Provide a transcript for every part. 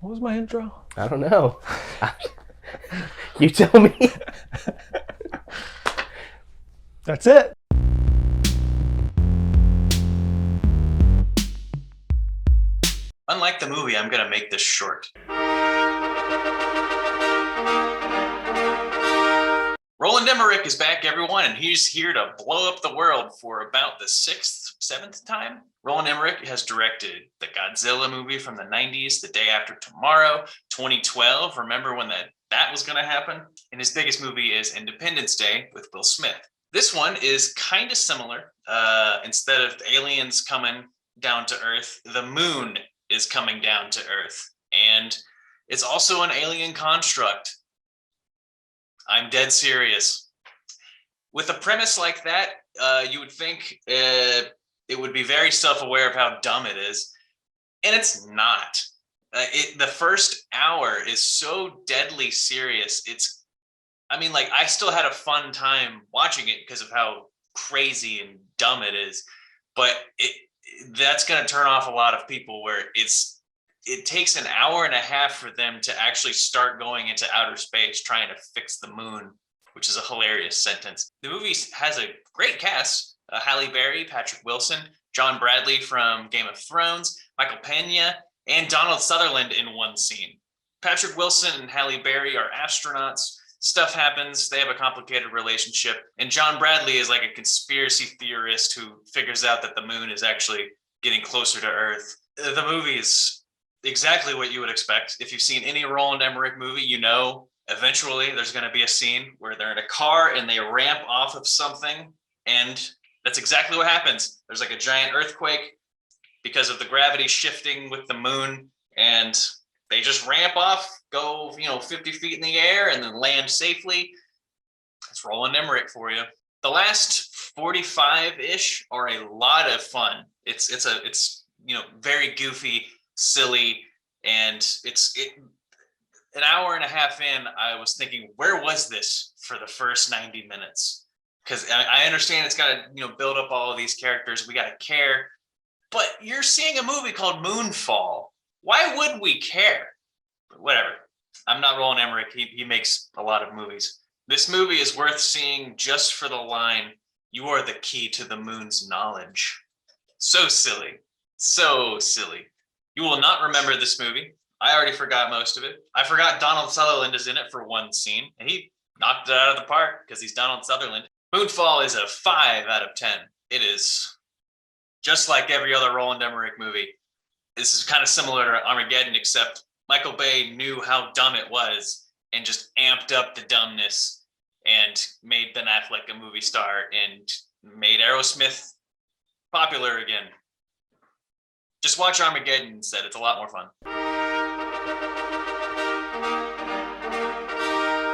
What was my intro? I don't know. You tell me. That's it. Unlike the movie, I'm going to make this short. Roland Emmerich is back, everyone, and he's here to blow up the world for about the 6th, 7th time. Roland Emmerich has directed the Godzilla movie from the 90s, The Day After Tomorrow, 2012. Remember when that was going to happen? And his biggest movie is Independence Day with Will Smith. This one is kind of similar. Instead of aliens coming down to Earth, the moon is coming down to Earth. And it's also an alien construct. I'm dead serious. With a premise like that, you would think it would be very self-aware of how dumb it is. And it's not. The first hour is so deadly serious. I still had a fun time watching it because of how crazy and dumb it is. But that's going to turn off a lot of people where it takes an hour and a half for them to actually start going into outer space trying to fix the moon, which is a hilarious sentence. The movie has a great cast. Halle Berry, Patrick Wilson, John Bradley from Game of Thrones, Michael Pena, and Donald Sutherland in one scene. Patrick Wilson and Halle Berry are astronauts. Stuff happens. They have a complicated relationship. And John Bradley is like a conspiracy theorist who figures out that the moon is actually getting closer to Earth. The movie is exactly what you would expect. If you've seen any Roland Emmerich movie, you know eventually there's going to be a scene where they're in a car and they ramp off of something, and that's exactly what happens. There's like a giant earthquake because of the gravity shifting with the moon, and they just ramp off, go 50 feet in the air, and then land safely. It's Roland Emmerich for you. The last 45-ish are a lot of fun. It's very goofy, silly, and an hour and a half in, I was thinking, where was this for the first 90 minutes? Because I understand it's got to build up all of these characters. We got to care, but you're seeing a movie called Moonfall. Why would we care? But whatever. I'm not Roland Emmerich. He makes a lot of movies. This movie is worth seeing just for the line, "You are the key to the moon's knowledge." So silly. So silly. You will not remember this movie. I already forgot most of it. I forgot Donald Sutherland is in it for one scene, and he knocked it out of the park because he's Donald Sutherland. Moonfall is a 5 out of 10. It is just like every other Roland Emmerich movie. This is kind of similar to Armageddon, except Michael Bay knew how dumb it was and just amped up the dumbness and made Ben Affleck a movie star and made Aerosmith popular again. Just watch Armageddon instead. It's a lot more fun.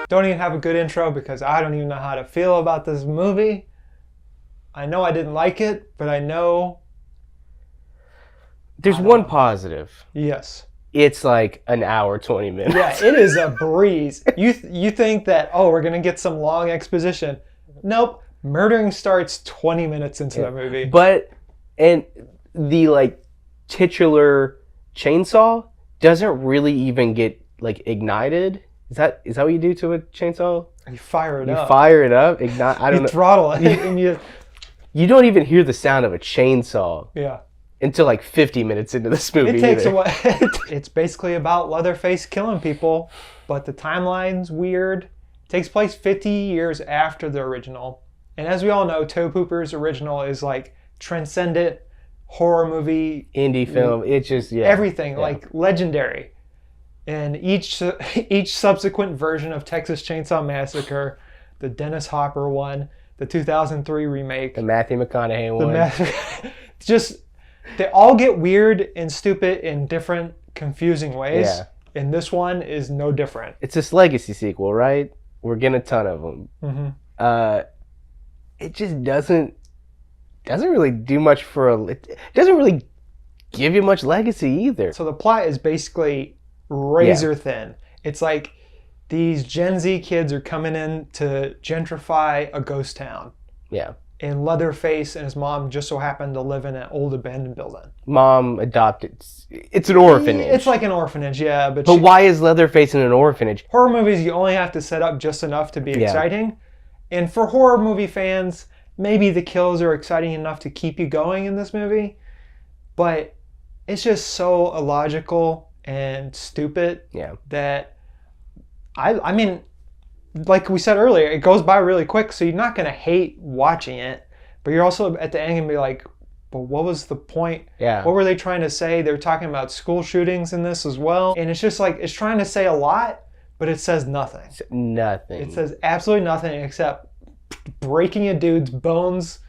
Don't even have a good intro because I don't even know how to feel about this movie. I know I didn't like it, but I know... There's one positive. Yes. It's like an hour, 20 minutes. Yeah, it is a breeze. You think that, we're going to get some long exposition. Nope. Murdering starts 20 minutes into the movie. And the titular chainsaw doesn't really even get ignited. Is that what you do to a chainsaw? You fire it up. You fire it up, ignite. I don't know. Throttle it, and you don't even hear the sound of a chainsaw. Yeah. Until 50 minutes into this movie. It takes a while. It's basically about Leatherface killing people, but the timeline's weird. It takes place 50 years after the original. And as we all know, Toe Pooper's original is transcendent horror movie. Indie film. It's just, everything, legendary. And each subsequent version of Texas Chainsaw Massacre, the Dennis Hopper one, the 2003 remake. The Matthew McConaughey one. They all get weird and stupid in different, confusing ways. Yeah. And this one is no different. It's this legacy sequel, right? We're getting a ton of them. Mm-hmm. It just doesn't really do much it doesn't really give you much legacy either. So the plot is basically razor thin. It's like these Gen Z kids are coming in to gentrify a ghost town. Yeah. and Leatherface and his mom just so happen to live in an old abandoned building. Mom adopted. It's an orphanage. It's like an orphanage, yeah. But why is Leatherface in an orphanage? Horror movies, you only have to set up just enough to be exciting. And for horror movie fans, maybe the kills are exciting enough to keep you going in this movie. But it's just so illogical and stupid that I mean, like we said earlier, it goes by really quick, so you're not going to hate watching it, but you're also at the end going to be like, but what was the point? Yeah. What were they trying to say? They're talking about school shootings in this as well. And it's just like, it's trying to say a lot, but it says nothing. Nothing. It says absolutely nothing except breaking a dude's bones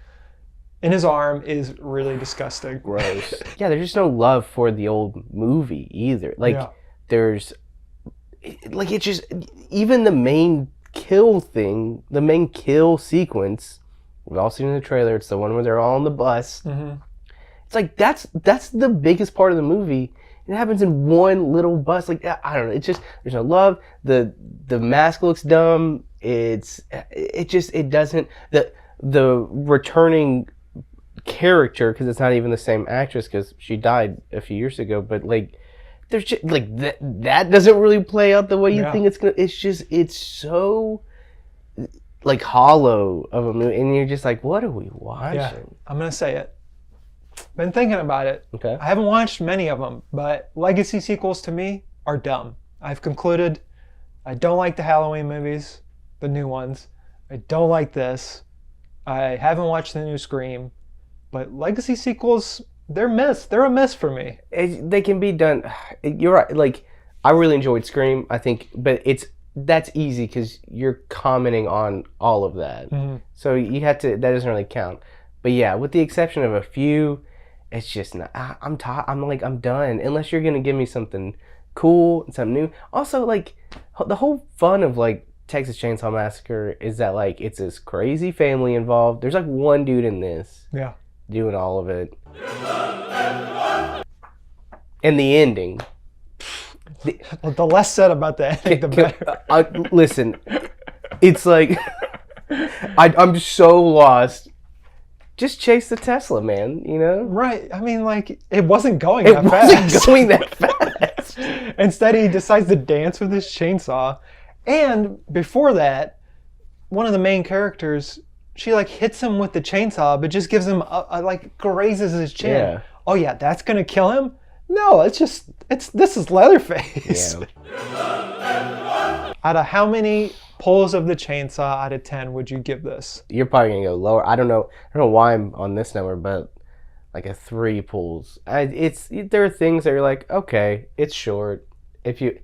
in his arm is really disgusting. Gross. Yeah, there's just no love for the old movie either. Like, there's, like, it just, even the main kill thing, the main kill sequence, we've all seen in the trailer, it's the one where they're all on the bus. Mm-hmm. It's like, that's the biggest part of the movie. It happens in one little bus. Like, I don't know. It's just, there's no love. The mask looks dumb. It doesn't, the returning character, because it's not even the same actress, because she died a few years ago, but like, there's just, like, that doesn't really play out the way you think it's gonna. It's so like hollow of a movie, and you're just like, what are we watching? Yeah, I'm gonna say it. Been thinking about it. Okay. I haven't watched many of them, but legacy sequels to me are dumb. I've concluded I don't like the Halloween movies, the new ones. I don't like this. I haven't watched the new Scream, but legacy sequels, they're a miss for me. They can be done. You're right. Like, I really enjoyed Scream, I think, but that's easy because you're commenting on all of that. Mm-hmm. So you have to, that doesn't really count. But yeah, with the exception of a few, it's just not, I'm done. Unless you're going to give me something cool and something new. Also, like, the whole fun of, like, Texas Chainsaw Massacre is that, like, it's this crazy family involved. There's, like, one dude in this doing all of it. And the ending. The less said about the ending, the better. Listen, it's like, I'm so lost. Just chase the Tesla, man, you know? Right. I mean, like, it wasn't going that fast. It wasn't going that fast. Instead, he decides to dance with his chainsaw. And before that, one of the main characters, she, like, hits him with the chainsaw, but just gives him, like, grazes his chin. Yeah. Oh, yeah, that's going to kill him? No, this is Leatherface. Yeah. Out of how many pulls of the chainsaw out of 10 would you give this? You're probably gonna go lower. I don't know why I'm on this number, but like a 3 pulls. There are things that you're like, okay, it's short. If you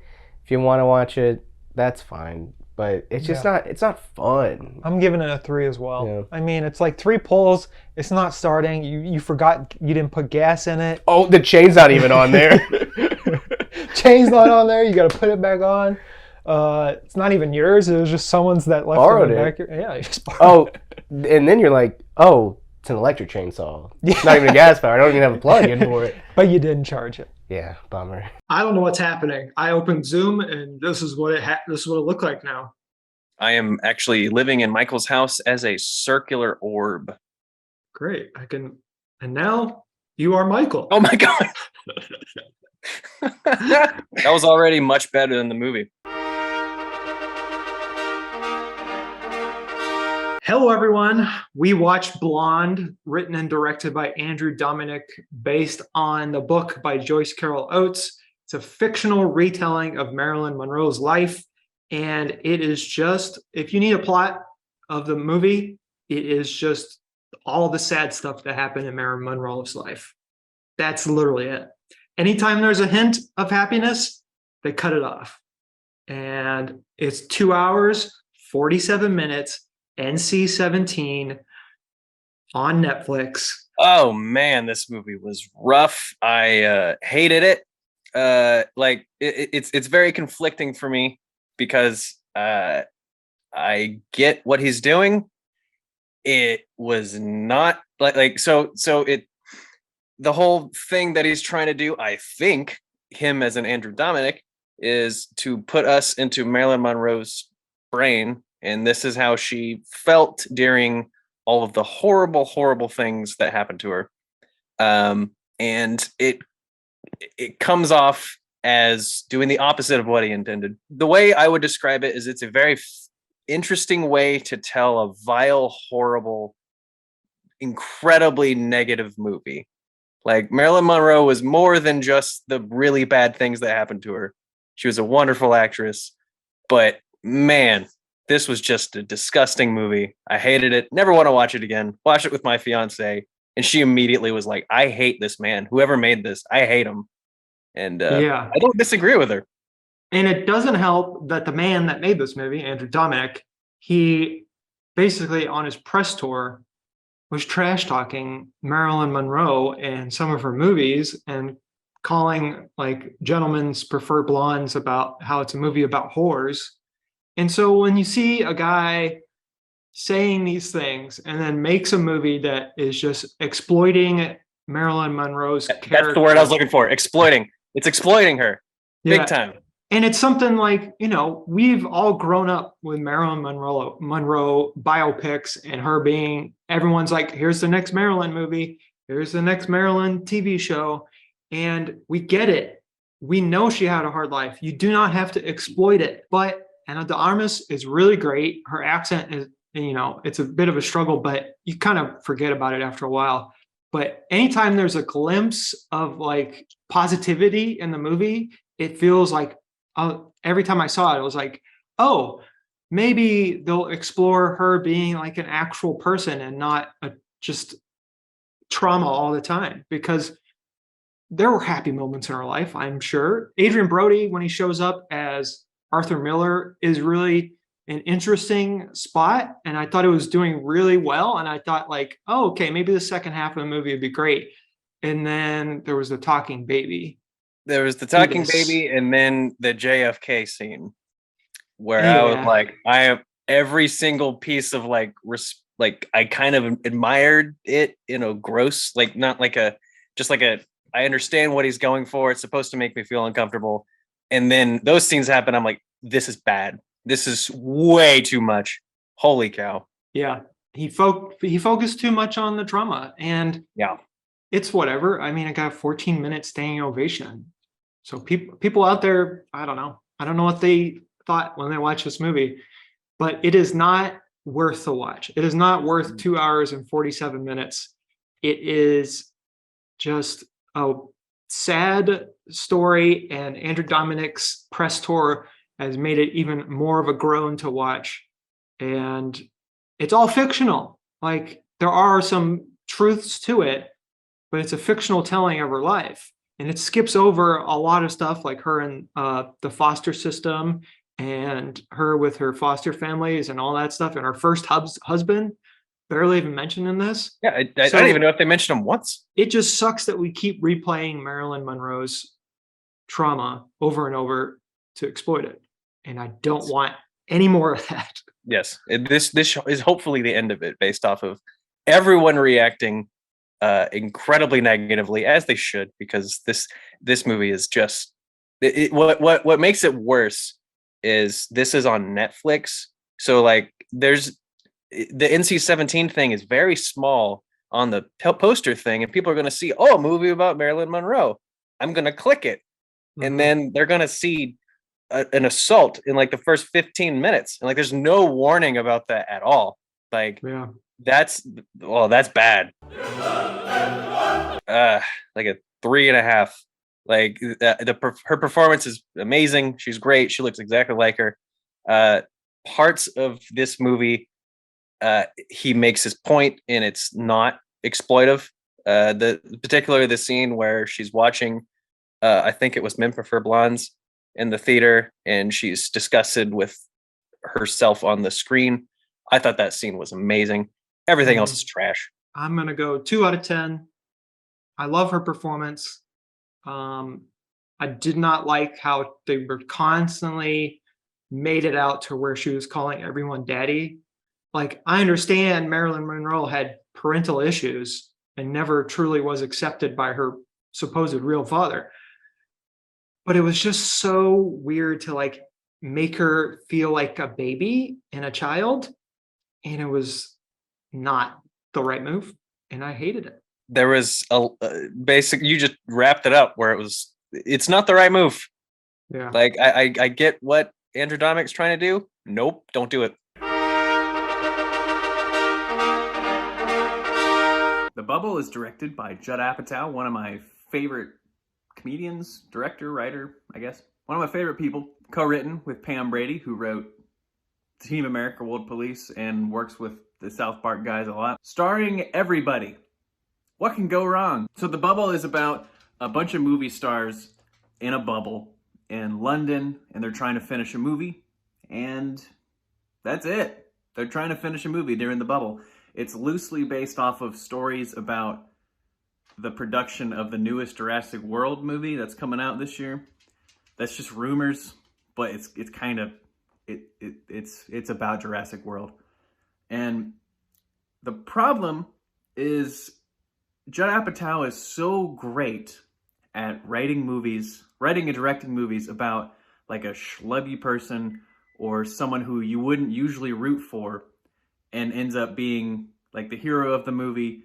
want to watch it, that's fine. But it's just it's not fun. I'm giving it a 3 as well. Yeah. I mean, it's like 3 pulls. It's not starting. You forgot you didn't put gas in it. Oh, the chain's not even on there. Chain's not on there. You got to put it back on. It's not even yours. It was just someone's that left borrowed it. Back. Yeah, you just borrowed it. And then you're like, oh, it's an electric chainsaw. It's not even a gas power. I don't even have a plug-in for it. But you didn't charge it. Yeah, bummer. I don't know what's happening. I opened Zoom, and this is what it looked like now. I am actually living in Michael's house as a circular orb. Great. And now you are Michael. Oh my God. That was already much better than the movie. Hello, everyone. We watched Blonde, written and directed by Andrew Dominic, based on the book by Joyce Carol Oates. It's a fictional retelling of Marilyn Monroe's life. And it is just, if you need a plot of the movie, it is just all the sad stuff that happened in Marilyn Monroe's life. That's literally it. Anytime there's a hint of happiness, they cut it off. And it's 2 hours, 47 minutes, NC-17 on Netflix. Oh man, this movie was rough. I hated it. It's very conflicting for me because I get what he's doing. It was not the whole thing that he's trying to do, I think, him as an Andrew Dominic, is to put us into Marilyn Monroe's brain. And this is how she felt during all of the horrible, horrible things that happened to her. And it comes off as doing the opposite of what he intended. The way I would describe it is it's a very interesting way to tell a vile, horrible, incredibly negative movie. Like Marilyn Monroe was more than just the really bad things that happened to her. She was a wonderful actress, but man, this was just a disgusting movie. I hated it. Never want to watch it again. Watch it with my fiance, and she immediately was like, "I hate this man. Whoever made this, I hate him." And Yeah. I don't disagree with her. And it doesn't help that the man that made this movie, Andrew Dominic, he basically on his press tour was trash talking Marilyn Monroe and some of her movies and calling like Gentlemen's Preferred Blondes about how it's a movie about whores. And so when you see a guy saying these things and then makes a movie that is just exploiting Marilyn Monroe's character. That's the word I was looking for. Exploiting. It's exploiting her. Yeah. Big time. And it's something like, you know, we've all grown up with Marilyn Monroe biopics and her being, everyone's like, here's the next Marilyn movie. Here's the next Marilyn TV show. And we get it. We know she had a hard life. You do not have to exploit it. But Ana de Armas is really great. Her accent is, you know, it's a bit of a struggle, but you kind of forget about it after a while. But anytime there's a glimpse of like positivity in the movie, it feels like, every time I saw it, it was like, oh, maybe they'll explore her being like an actual person and not just trauma all the time, because there were happy moments in her life, I'm sure. Adrian Brody, when he shows up as Arthur Miller, is really an interesting spot. And I thought it was doing really well. And I thought like, oh, okay, maybe the second half of the movie would be great. And then there was the talking baby. There was the talking baby, and then the JFK scene, where I was like, I have every single piece of like I kind of admired it in a gross, like not like a, just like a, I understand what he's going for. It's supposed to make me feel uncomfortable. And then those scenes happen. I'm like, this is bad. This is way too much. Holy cow. Yeah. He focused too much on the drama, and yeah. It's whatever. I mean, I got a 14-minute standing ovation. So people out there, I don't know what they thought when they watched this movie, but it is not worth the watch. It is not worth 2 hours and 47 minutes. It is just a sad story, and Andrew Dominic's press tour has made it even more of a groan to watch. And it's all fictional. Like, there are some truths to it, but it's a fictional telling of her life. And it skips over a lot of stuff, like her and the foster system, and her with her foster families and all that stuff, and her first husband, barely even mentioned in this. Yeah, I don't even know if they mentioned him once. It just sucks that we keep replaying Marilyn Monroe's trauma over and over to exploit it. And I don't want any more of that. Yes, this is hopefully the end of it, based off of everyone reacting incredibly negatively, as they should, because this movie is just what makes it worse is this is on Netflix. So like there's the NC-17 thing is very small on the poster thing, and people are going to see, oh, a movie about Marilyn Monroe. I'm going to click it. Mm-hmm. And then they're going to see an assault in like the first 15 minutes. And like, there's no warning about that at all. Like, yeah. That's bad. Like a 3.5. Like her performance is amazing. She's great. She looks exactly like her. Parts of this movie, he makes his point, and it's not exploitive. Particularly the scene where she's watching, I think it was Men Prefer Blondes in the theater, and she's disgusted with herself on the screen. I thought that scene was amazing. Everything else is trash. I'm going to go 2 out of 10. I love her performance. I did not like how they were constantly made it out to where she was calling everyone daddy. Like, I understand Marilyn Monroe had parental issues and never truly was accepted by her supposed real father. But it was just so weird to like make her feel like a baby and a child. And it was not the right move, and I hated it. There was a basic. You just wrapped it up where it's not the right move. Yeah. Like I get what Andrew Dominic's trying to do. Nope, don't do it. The Bubble is directed by Judd Apatow, one of my favorite comedians, director, writer, I guess. One of my favorite people. Co-written with Pam Brady, who wrote Team America World Police and works with the South Park guys a lot. Starring everybody. What can go wrong? So The Bubble is about a bunch of movie stars in a bubble in London, and they're trying to finish a movie, and that's it. They're trying to finish a movie during the bubble. It's loosely based off of stories about the production of the newest Jurassic World movie that's coming out this year. That's just rumors, but it's kind of it's about Jurassic World. And the problem is Judd Apatow is so great at writing and directing movies about like a schlubby person or someone who you wouldn't usually root for and ends up being like the hero of the movie.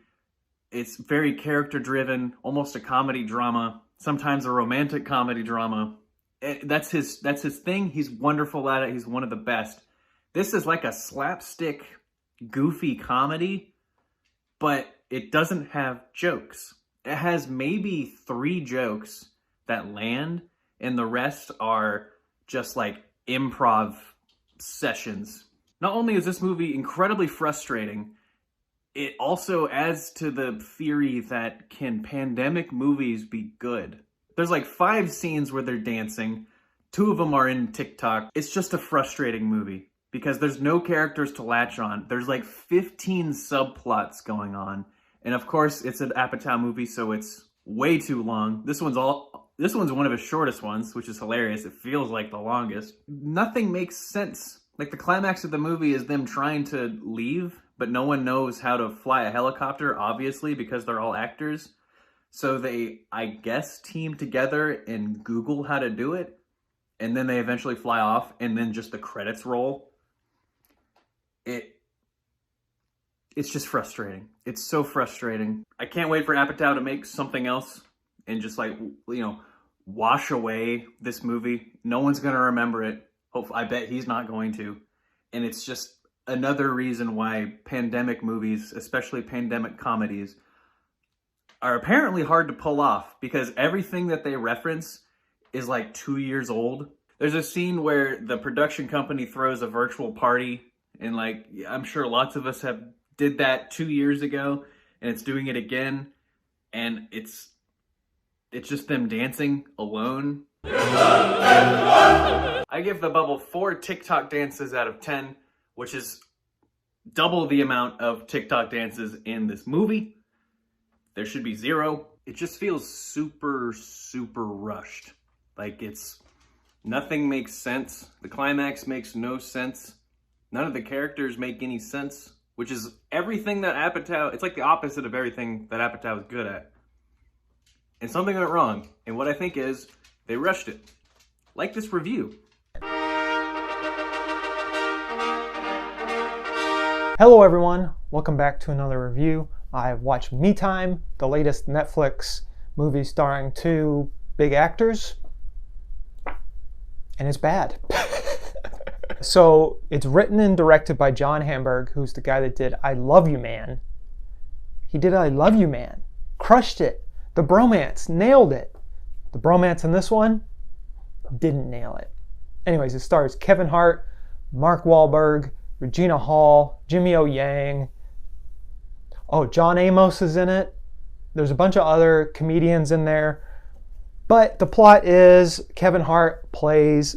It's very character driven, almost a comedy drama, sometimes a romantic comedy drama. That's his thing. He's wonderful at it. He's one of the best. This is like a slapstick, goofy comedy, but it doesn't have jokes. It has maybe 3 jokes that land, and the rest are just like improv sessions. Not only is this movie incredibly frustrating, it also adds to the theory that can pandemic movies be good? There's like 5 scenes where they're dancing. 2 of them are in TikTok. It's just a frustrating movie because there's no characters to latch on. There's like 15 subplots going on. And of course, it's an Apatow movie, so it's way too long. This one's one of his shortest ones, which is hilarious. It feels like the longest. Nothing makes sense. Like the climax of the movie is them trying to leave, but no one knows how to fly a helicopter, obviously, because they're all actors. So they, I guess, team together and Google how to do it. And then they eventually fly off, and then just the credits roll. It's just frustrating. It's so frustrating. I can't wait for Apatow to make something else and just like, wash away this movie. No one's going to remember it. I bet he's not going to. And it's just another reason why pandemic movies, especially pandemic comedies, are apparently hard to pull off because everything that they reference is like 2 years old. There's a scene where the production company throws a virtual party, and like, I'm sure lots of us did that 2 years ago, and it's doing it again, and it's just them dancing alone. I give The Bubble 4 TikTok dances out of 10, which is double the amount of TikTok dances in this movie. There should be 0. It just feels super, super rushed. Like nothing makes sense. The climax makes no sense. None of the characters make any sense, which is everything that Apatow, it's like the opposite of everything that Apatow is good at. And something went wrong. And what I think is they rushed it. Like this review. Hello everyone, welcome back to another review. I've watched Me Time, the latest Netflix movie starring 2 big actors, and it's bad. So it's written and directed by John Hamburg, who's the guy that did I Love You Man. He did I Love You Man, crushed it. The bromance, nailed it. The bromance in this one didn't nail it. Anyways, it stars Kevin Hart, Mark Wahlberg, Regina Hall, Jimmy O. Yang. Oh, John Amos is in it. There's a bunch of other comedians in there. But the plot is Kevin Hart plays...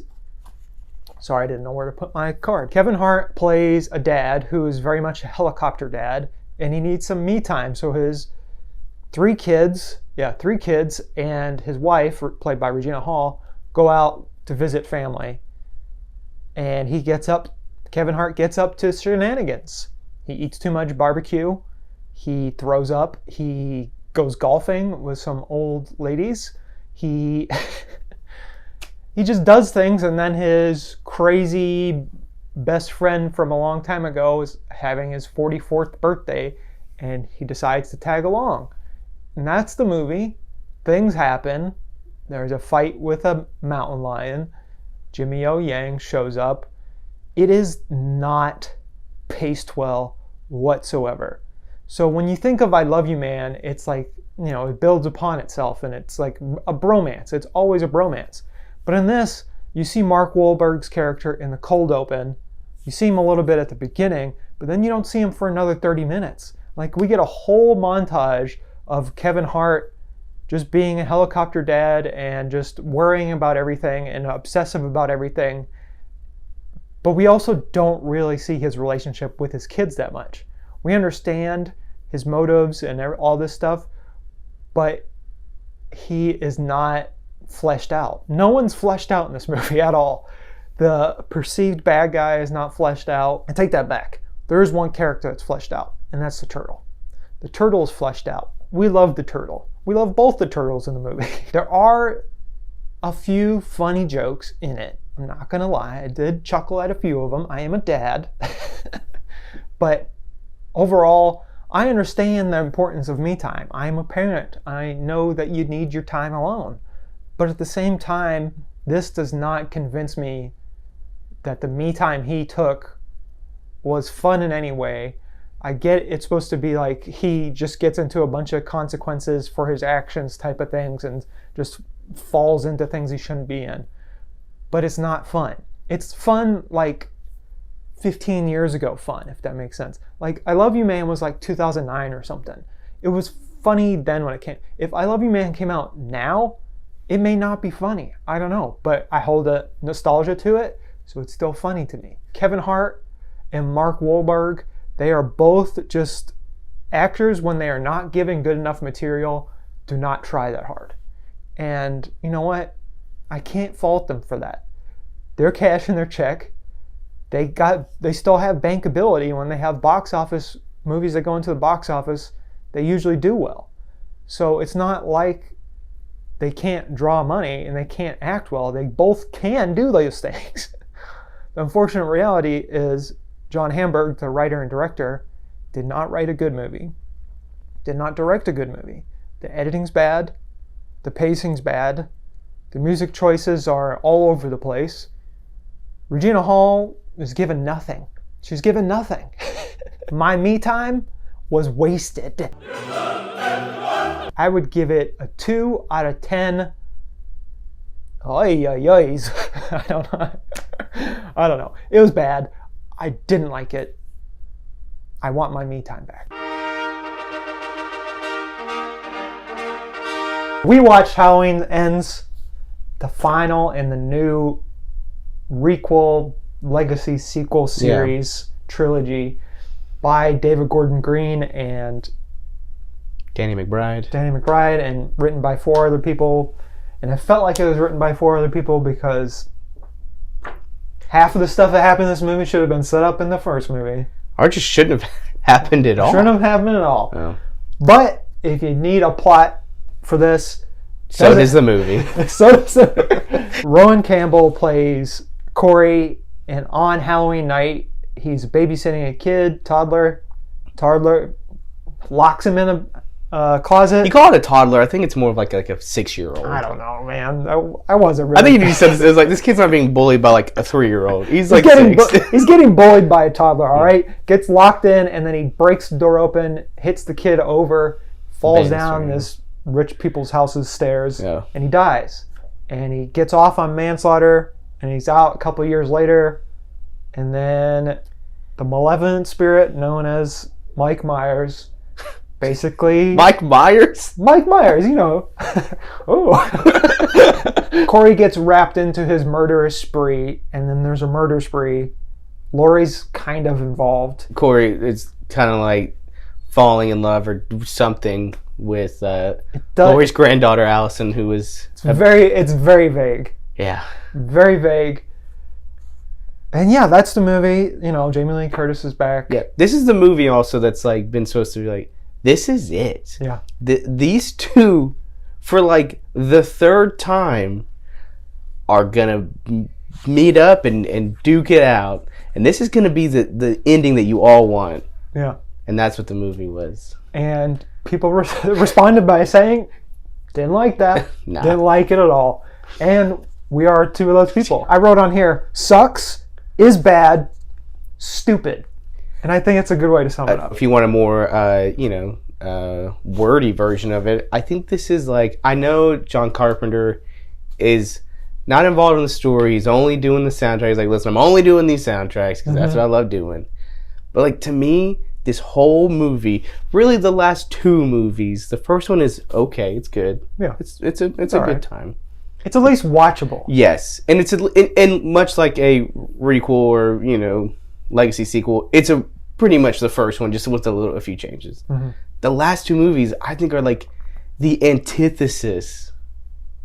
Sorry, I didn't know where to put my card. Kevin Hart plays a dad who is very much a helicopter dad, and he needs some me time. So his 3 kids, and his wife, played by Regina Hall, go out to visit family. And Kevin Hart gets up to shenanigans. He eats too much barbecue. He throws up. He goes golfing with some old ladies. He just does things, and then his crazy best friend from a long time ago is having his 44th birthday, and he decides to tag along. And that's the movie. Things happen. There's a fight with a mountain lion. Jimmy O Yang shows up. It is not paced well whatsoever. So when you think of I Love You Man, it's like, it builds upon itself, and it's like a bromance. It's always a bromance. But in this, you see Mark Wahlberg's character in the cold open. You see him a little bit at the beginning, but then you don't see him for another 30 minutes. Like, we get a whole montage of Kevin Hart just being a helicopter dad and just worrying about everything and obsessive about everything. But we also don't really see his relationship with his kids that much. We understand his motives and all this stuff, but he is not fleshed out. No one's fleshed out in this movie at all. The perceived bad guy is not fleshed out. I take that back. There is one character that's fleshed out, and that's the turtle. The turtle is fleshed out. We love the turtle. We love both the turtles in the movie. There are a few funny jokes in it. I'm not going to lie. I did chuckle at a few of them. I am a dad. But overall, I understand the importance of me time. I'm a parent. I know that you need your time alone. But at the same time, this does not convince me that the me time he took was fun in any way. I get it's supposed to be like he just gets into a bunch of consequences for his actions type of things and just falls into things he shouldn't be in. But it's not fun. It's fun like 15 years ago fun, if that makes sense. Like, I Love You Man was like 2009 or something. It was funny then when it came. If I Love You Man came out now, it may not be funny. I don't know. But I hold a nostalgia to it, so it's still funny to me. Kevin Hart and Mark Wahlberg, they are both just actors when they are not given good enough material, do not try that hard. And you know what? I can't fault them for that. They're cashing their check. They still have bankability. When they have box office movies that go into the box office, they usually do well. So it's not like they can't draw money and they can't act well. They both can do those things. The unfortunate reality is John Hamburg, the writer and director, did not write a good movie. Did not direct a good movie. The editing's bad. The pacing's bad. The music choices are all over the place. Regina Hall is given nothing. She's given nothing. My me time was wasted. I would give it a 2 out of 10. Oy, oy, oys. I don't know. It was bad. I didn't like it. I want my me time back. We watched Halloween Ends, the final in the new requel legacy sequel series trilogy by David Gordon Green and Danny McBride, and written by 4 other people. And it felt like it was written by 4 other people because half of the stuff that happened in this movie should have been set up in the first movie. Or just shouldn't have happened at all. Shouldn't have happened at all. Oh. But if you need a plot for this, so does the movie. So does the Rowan Campbell plays Corey, and on Halloween night, he's babysitting a kid, toddler, locks him in a closet. You call it a toddler. I think it's more of like a 6-year-old. I don't know, man. I wasn't really. I think if you said it was like, this kid's not being bullied by like a 3-year-old. He's like he's getting bullied by a toddler, all right? Gets locked in, and then he breaks the door open, hits the kid over, falls down this rich people's house's stairs, and he dies. And he gets off on manslaughter, and he's out a couple years later, and then the malevolent spirit known as Mike Myers, basically... Mike Myers, you know. Oh. Corey gets wrapped into his murderous spree, and then there's a murder spree. Laurie's kind of involved. Corey is kind of like falling in love or something with Laurie's granddaughter Allison, who is... It's very vague. Yeah. Very vague. And yeah, that's the movie. You know, Jamie Lee Curtis is back. Yeah. This is the movie also that's like been supposed to be like, this is it. Yeah. These two, for like the 3rd time, are gonna meet up and duke it out. And this is going to be the ending that you all want. Yeah. And that's what the movie was. And people responded by saying, didn't like that. Nah. Didn't like it at all. And we are two of those people. I wrote on here, sucks, is bad, stupid. And I think it's a good way to sum it up. If you want a more, wordy version of it, I think this is like, I know John Carpenter is not involved in the story. He's only doing the soundtrack. He's like, listen, I'm only doing these soundtracks because that's what I love doing. But like, to me, this whole movie, really the last two movies, the first one is okay, it's good. Yeah. It's a good time. It's at least watchable. Yes. And and much like a requel or, legacy sequel, it's pretty much the first one, just with a few changes. Mm-hmm. The last two movies, I think, are like the antithesis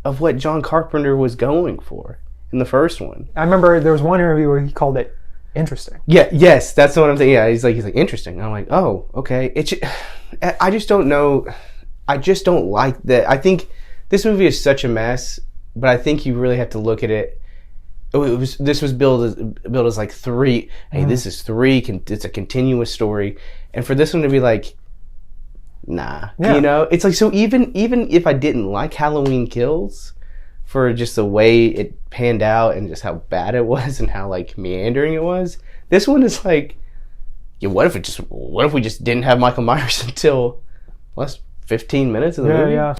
of what John Carpenter was going for in the first one. I remember there was one interview where he called it interesting. Yeah, yes, that's what I'm thinking. Yeah, he's like interesting. I'm like, oh, okay. I just don't know. I just don't like that. I think this movie is such a mess, but I think you really have to look at it. This was billed as like 3. Hey, this is 3. It's a continuous story, and for this one to be like, nah, it's like, so even if I didn't like Halloween Kills for just the way it panned out and just how bad it was and how like meandering it was, this one is like, yeah, what if we just didn't have Michael Myers until last 15 minutes of the movie? Yeah.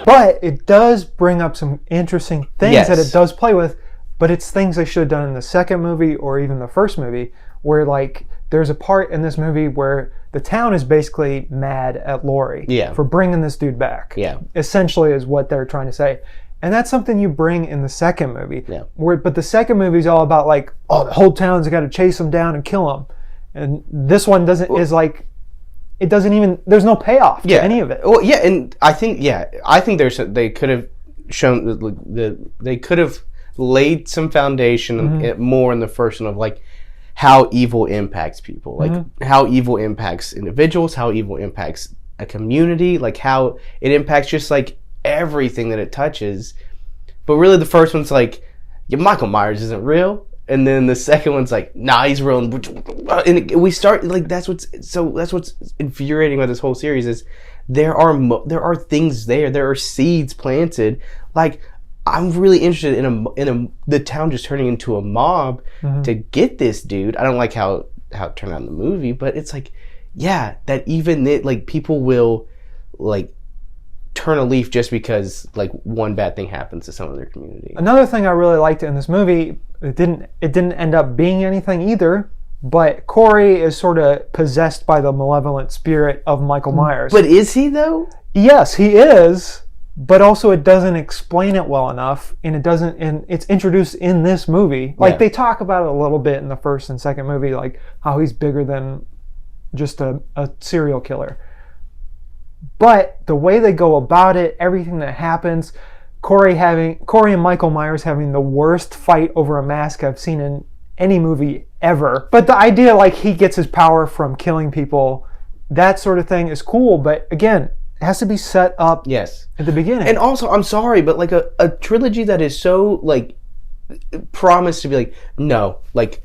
But it does bring up some interesting things that it does play with, but it's things they should have done in the second movie or even the first movie, where like there's a part in this movie where the town is basically mad at Laurie for bringing this dude back. Yeah. Essentially is what they're trying to say. And that's something you bring in the second movie. Yeah. But the second movie is all about like, oh, the whole town's got to chase him down and kill him. And this one there's no payoff to any of it. Well, yeah, and I think they could have shown they could have laid some foundation more in the first one of like how evil impacts people, like how evil impacts individuals, how evil impacts a community, like how it impacts just like everything that it touches. But really, the first one's like, yeah, Michael Myers isn't real. And then the second one's like, nah, he's real. And we start like that's what's infuriating about this whole series is there are things there. There are seeds planted. Like, I'm really interested in the town just turning into a mob to get this dude. I don't like how it turned out in the movie, but it's like, yeah, that even like people will like turn a leaf just because like one bad thing happens to some of their community. Another thing I really liked in this movie, it didn't end up being anything either, but Corey is sort of possessed by the malevolent spirit of Michael Myers. But is he though? Yes, he is, but also it doesn't explain it well enough, and it's introduced in this movie. Like they talk about it a little bit in the first and second movie, like how he's bigger than just a serial killer. But the way they go about it, everything that happens, Corey and Michael Myers having the worst fight over a mask I've seen in any movie ever. But the idea like he gets his power from killing people, that sort of thing is cool. But again, it has to be set up at the beginning. And also, I'm sorry, but like a trilogy that is so like promised to be like, no, like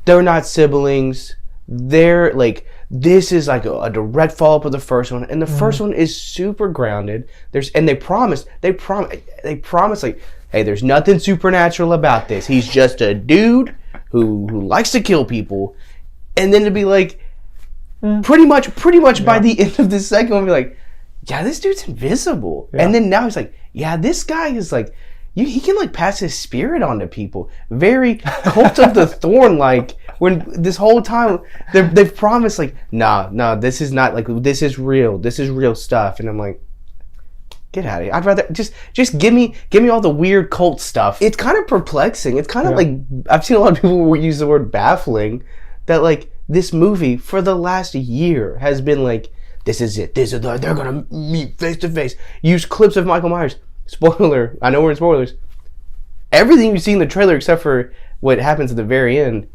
they're not siblings. They're like, this is like a direct follow-up of the first one, and the first one is super grounded. They promise like, hey, there's nothing supernatural about this. He's just a dude who likes to kill people. And then to be like, pretty much by the end of the second one, be like, yeah, this dude's invisible. Yeah. And then now he's like, yeah, this guy is like, he can like pass his spirit on to people. Very Cult of the Thorn, like, when this whole time they've promised like, nah, this is not like, this is real stuff. And I'm like, get out of here. I'd rather just give me all the weird cult stuff. It's kind of perplexing. It's kind of like, I've seen a lot of people use the word baffling, that like this movie for the last year has been like, this is it. They're gonna meet face to face. Use clips of Michael Myers. Spoiler, I know we're in spoilers. Everything you see in the trailer except for what happens at the very end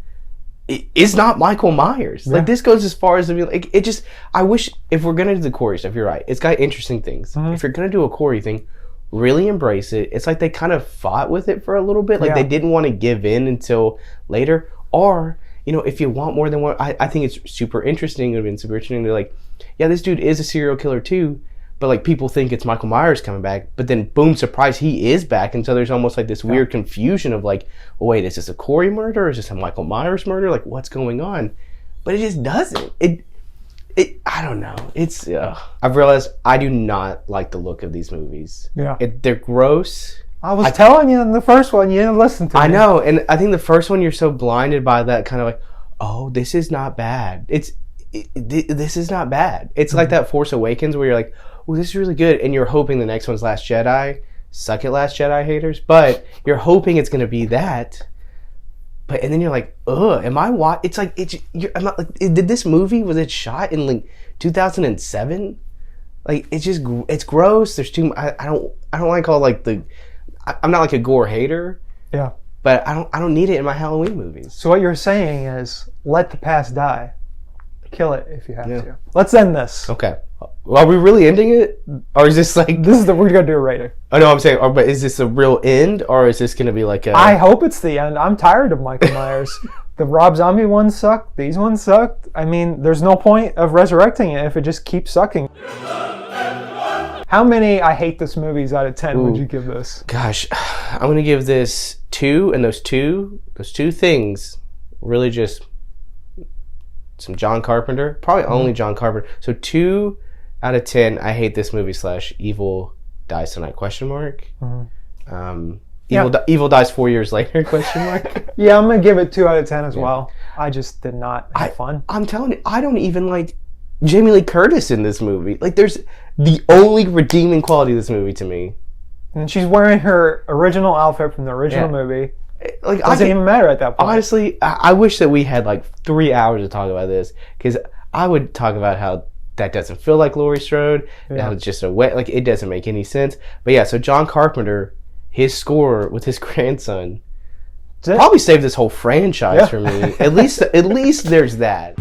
is not Michael Myers. Yeah. Like, this goes as far as to be like, it just, I wish, if we're gonna do the Corey stuff, you're right, it's got interesting things. If you're gonna do a Corey thing, really embrace it. It's like they kind of fought with it for a little bit. Like they didn't want to give in until later. Or, you know, if you want more than one, I think it's super interesting. It would have been super interesting. They're like, yeah, this dude is a serial killer too. But like people think it's Michael Myers coming back, but then boom, surprise, he is back. And so there's almost like this weird confusion of like, well, wait, is this a Corey murder? Is this a Michael Myers murder? Like what's going on? But it just doesn't. I don't know. It's I've realized I do not like the look of these movies. Yeah, they're gross. I was telling you in the first one, you didn't listen to me. I know, and I think the first one you're so blinded by that kind of like, oh, this is not bad. This is not bad. It's like that Force Awakens where you're like, oh, this is really good, and you're hoping the next one's Last Jedi. Suck it, Last Jedi haters. But you're hoping it's going to be that. But and then you're like, ugh, am I it's like I'm not like, did this movie, was it shot in like 2007? Like it's gross. There's too I don't like all like I'm not like a gore hater. Yeah. But I don't need it in my Halloween movies. So what you're saying is let the past die. Kill it if you have to. Let's end this. Okay. Well, are we really ending it? Or is this like... we're going to do it right here. Oh, no, I'm saying, but is this a real end? Or is this going to be like a... I hope it's the end. I'm tired of Michael Myers. The Rob Zombie ones sucked. These ones sucked. I mean, there's no point of resurrecting it if it just keeps sucking. How many I hate this movies out of 10 would you give this? Gosh, I'm going to give this 2, and those two things really just... some John Carpenter, probably only John Carpenter. So 2 out of 10. I hate this movie / Evil Dies Tonight ? Evil Dies 4 years later ? Yeah, I'm gonna give it 2 out of 10 as well. I just did not have fun. I'm telling you, I don't even like Jamie Lee Curtis in this movie. Like, there's the only redeeming quality of this movie to me. And she's wearing her original outfit from the original movie. Like, it doesn't even matter at that point. Honestly, I wish that we had like 3 hours to talk about this, because I would talk about how that doesn't feel like Laurie Strode, how it's just like it doesn't make any sense. But yeah, so John Carpenter, his score with his grandson, probably saved this whole franchise for me. At least there's that.